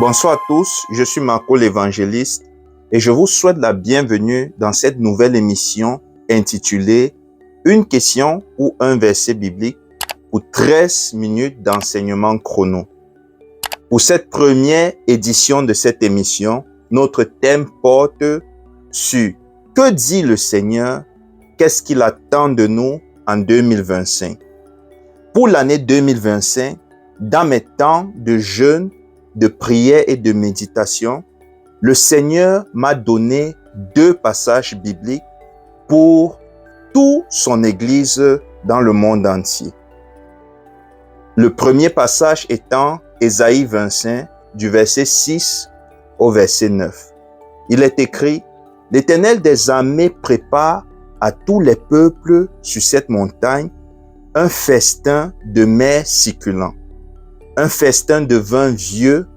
Bonsoir à tous, je suis Marco l'évangéliste et je vous souhaite la bienvenue dans cette nouvelle émission intitulée Une question ou un verset biblique pour 13 minutes d'enseignement chrono. Pour cette première édition de cette émission, notre thème porte sur que dit le Seigneur, qu'est-ce qu'il attend de nous en 2025. Pour l'année 2025, dans mes temps de jeûne, de prière et de méditation, le Seigneur m'a donné 2 passages bibliques pour toute son Église dans le monde entier. Le premier passage étant Ésaïe 25, du verset 6 au verset 9. Il est écrit « L'Éternel des armées prépare à tous les peuples sur cette montagne un festin de mets succulents, un festin de vin vieux,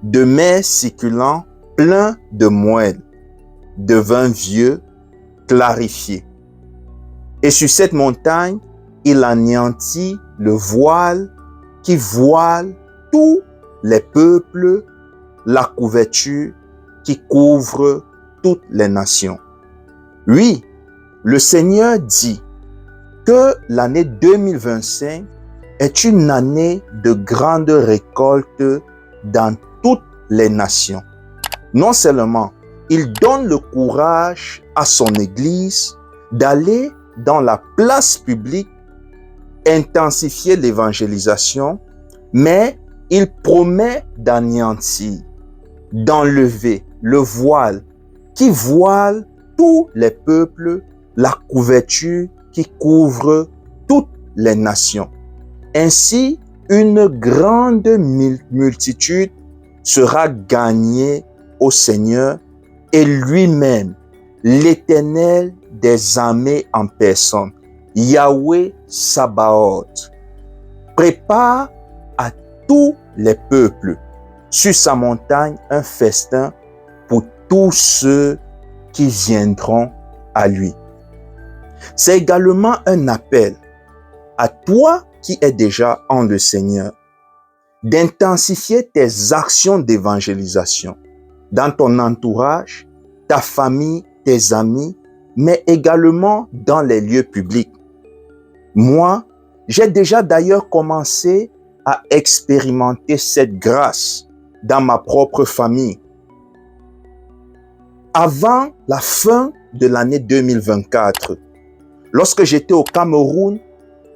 de mets succulents plein de moelle, de vin vieux clarifié. Et sur cette montagne, il anéantit le voile qui voile tous les peuples, la couverture qui couvre toutes les nations. Oui, le Seigneur dit que l'année 2025 est une année de grande récolte dans toutes les nations. Non seulement il donne le courage à son Église d'aller dans la place publique, intensifier l'évangélisation, mais il promet d'anéantir, d'enlever le voile qui voile tous les peuples, la couverture qui couvre toutes les nations. Ainsi, une grande multitude sera gagnée au Seigneur et lui-même, l'Éternel des armées en personne, Yahweh Sabaoth, prépare à tous les peuples sur sa montagne un festin pour tous ceux qui viendront à lui. C'est également un appel à toi qui es déjà en le Seigneur d'intensifier tes actions d'évangélisation dans ton entourage, ta famille, tes amis, mais également dans les lieux publics. Moi, j'ai déjà d'ailleurs commencé à expérimenter cette grâce dans ma propre famille. Avant la fin de l'année 2024, lorsque j'étais au Cameroun,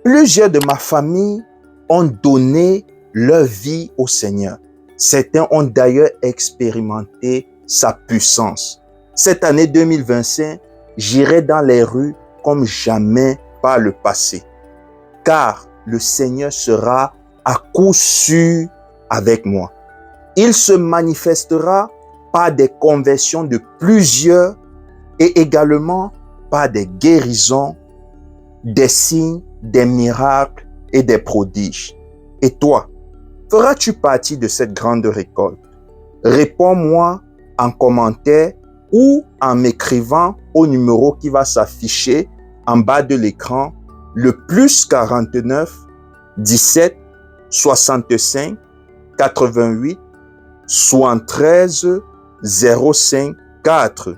plusieurs de ma famille ont donné leur vie au Seigneur. Certains ont d'ailleurs expérimenté sa puissance. Cette année 2025, j'irai dans les rues comme jamais par le passé, car le Seigneur sera à coup sûr avec moi. Il se manifestera par des conversions de plusieurs et également par des guérisons, des signes, des miracles et des prodiges. Et toi, feras-tu partie de cette grande récolte? Réponds-moi en commentaire ou en m'écrivant au numéro qui va s'afficher en bas de l'écran, le +49 17 65 88 73 05 4.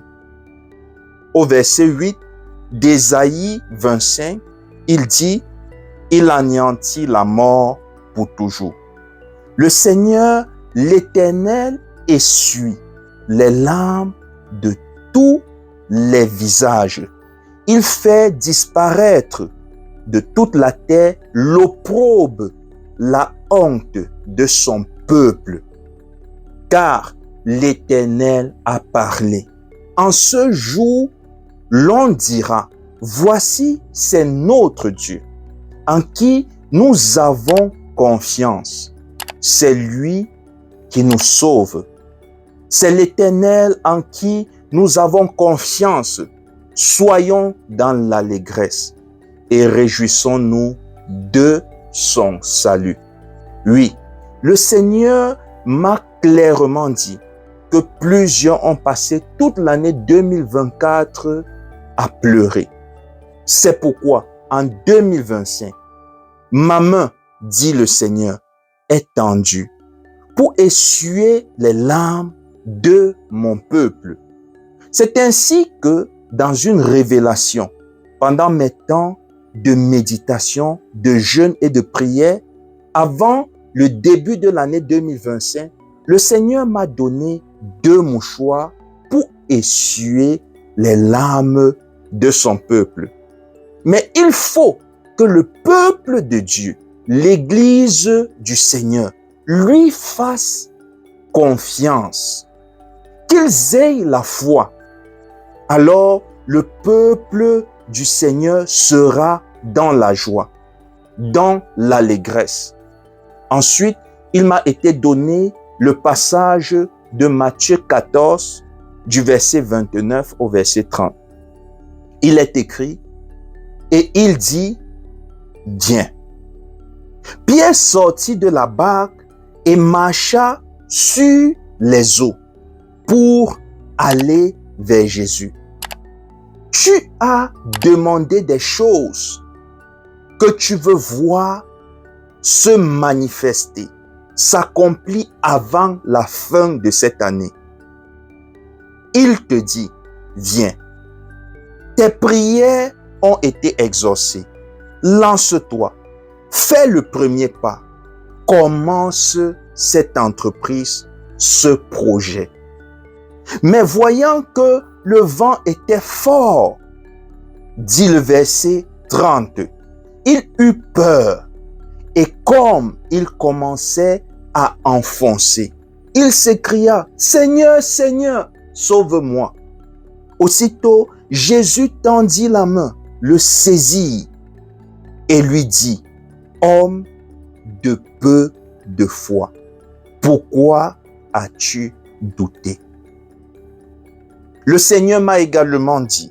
Au verset 8 d'Ésaïe 25, il dit « Il anéantit la mort pour toujours ». Le Seigneur, l'Éternel, essuie les larmes de tous les visages. Il fait disparaître de toute la terre l'opprobre, la honte de son peuple. Car l'Éternel a parlé. En ce jour, l'on dira, voici, c'est notre Dieu, en qui nous avons confiance. C'est lui qui nous sauve. C'est l'Éternel en qui nous avons confiance. Soyons dans l'allégresse et réjouissons-nous de son salut. Oui, le Seigneur m'a clairement dit que plusieurs ont passé toute l'année 2024 à pleurer. C'est pourquoi en 2025, ma main, dit le Seigneur, est tendue pour essuyer les larmes de mon peuple. C'est ainsi que, dans une révélation, pendant mes temps de méditation, de jeûne et de prière, avant le début de l'année 2025, le Seigneur m'a donné 2 mouchoirs pour essuyer les larmes de son peuple. Mais il faut que le peuple de Dieu, l'Église du Seigneur, lui fasse confiance, qu'ils aient la foi. Alors, le peuple du Seigneur sera dans la joie, dans l'allégresse. Ensuite, il m'a été donné le passage de Matthieu 14, du verset 29 au verset 30. Il est écrit, et il dit, « Viens ». Pierre sortit de la barque et marcha sur les eaux pour aller vers Jésus. Tu as demandé des choses que tu veux voir se manifester, s'accomplir avant la fin de cette année. Il te dit, viens. Tes prières ont été exaucées. Lance-toi. Fais le premier pas. Commence cette entreprise, ce projet. Mais voyant que le vent était fort, dit le verset 30, il eut peur. Et comme il commençait à enfoncer, il s'écria, « Seigneur, Seigneur, sauve-moi » ! Aussitôt, Jésus tendit la main, le saisit et lui dit, « Homme de peu de foi, pourquoi as-tu douté ?» Le Seigneur m'a également dit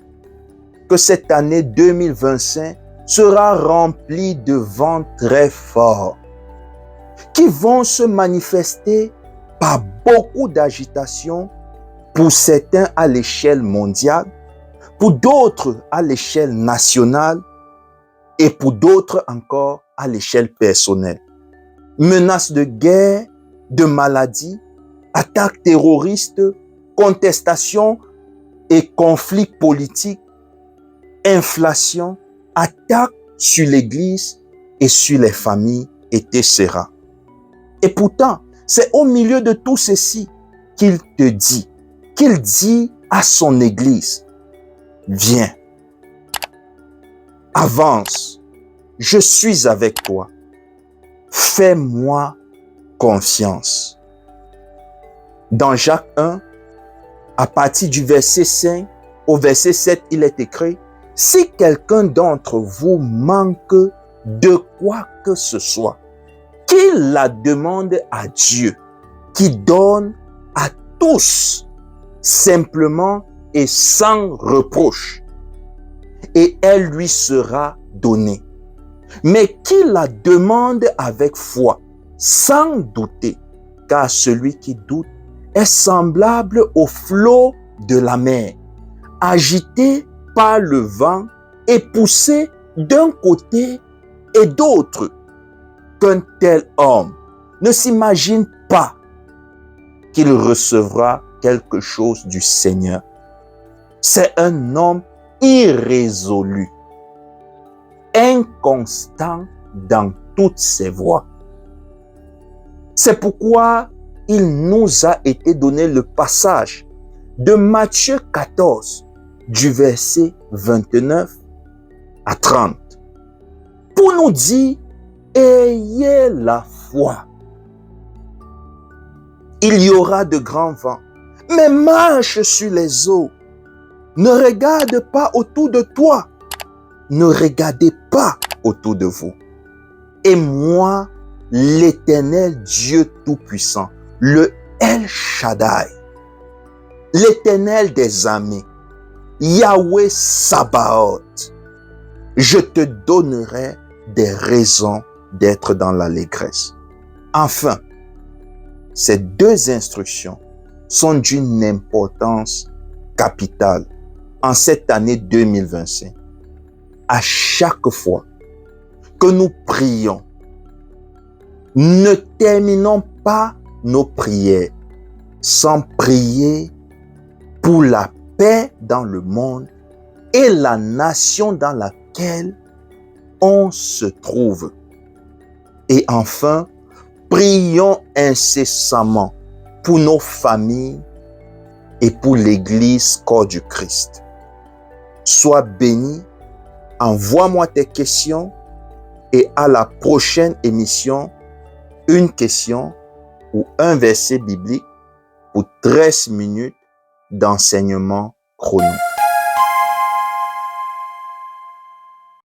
que cette année 2025 sera remplie de vents très forts qui vont se manifester par beaucoup d'agitation, pour certains à l'échelle mondiale, pour d'autres à l'échelle nationale et pour d'autres encore à l'échelle personnelle. Menaces de guerre, de maladies, attaques terroristes, contestations et conflits politiques, inflation, attaques sur l'Église et sur les familles, etc. Et pourtant, c'est au milieu de tout ceci qu'il dit à son Église, viens, avance, je suis avec toi, fais-moi confiance. Dans Jacques 1, à partir du verset 5 au verset 7, il est écrit, « Si quelqu'un d'entre vous manque de quoi que ce soit, qu'il la demande à Dieu, qui donne à tous, simplement et sans reproche, et elle lui sera donnée. Mais qu'il la demande avec foi, sans douter, car celui qui doute est semblable au flot de la mer, agité par le vent et poussé d'un côté et d'autre. Qu'un tel homme ne s'imagine pas qu'il recevra quelque chose du Seigneur. C'est un homme irrésolu, inconstant dans toutes ses voies. C'est pourquoi il nous a été donné le passage de Matthieu 14, du verset 29 à 30, pour nous dire, ayez la foi. Il y aura de grands vents, mais marche sur les eaux. Ne regarde pas autour de toi. Ne regardez pas autour de vous. Et moi, l'Éternel Dieu Tout-Puissant, le El Shaddai, l'Éternel des armées, Yahweh Sabaoth, je te donnerai des raisons d'être dans l'allégresse. Enfin, ces 2 instructions sont d'une importance capitale en cette année 2025. À chaque fois que nous prions, ne terminons pas nos prières sans prier pour la paix dans le monde et la nation dans laquelle on se trouve. Et enfin, prions incessamment pour nos familles et pour l'Église corps du Christ. Sois béni, envoie-moi tes questions et à la prochaine émission, une question ou un verset biblique pour 13 minutes d'enseignement chronique.